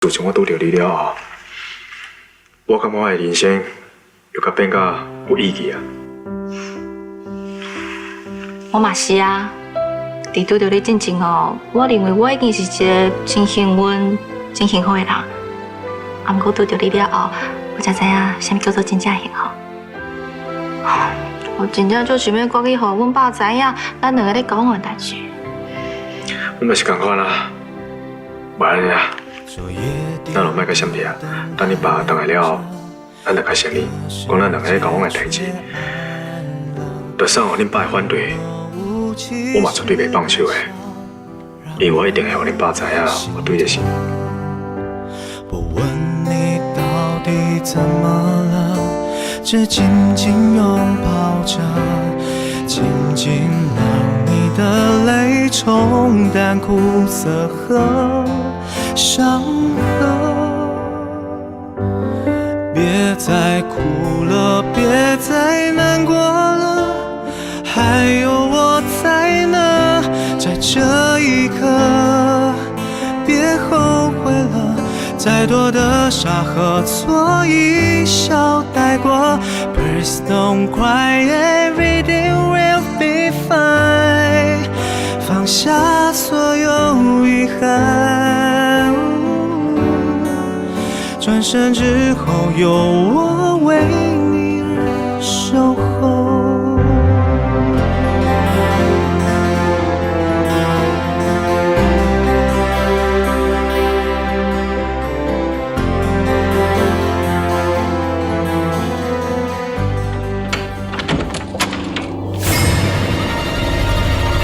自从我拄着你了后，我感觉我的人生又较变甲有意义啊。我嘛是啊，伫拄着你进前哦，我认为我已经是一个真幸运、真幸福的人。啊，毋过拄着你了后，我才知影什么叫做真正幸福。我真正就想要赶去，互阮爸知影，咱两个咧交往的代志。我嘛是共款啦，无安尼啊，咱就莫阁闪避啊。等你爸回来了后，咱就较诚认，讲咱两个咧交往的代志。就算有恁爸的反对，我嘛绝对袂放手的，因为我一定会互恁爸知影我对的是。不问你到底怎么了，只紧紧拥抱着，紧紧让你的泪冲淡苦涩和伤痕。别再哭了，别再难过了，还有我在呢，在这一刻，别后悔了。再多的沙和错一笑带过 Please don't cry, everything will be fine 放下所有遗憾转身之后有我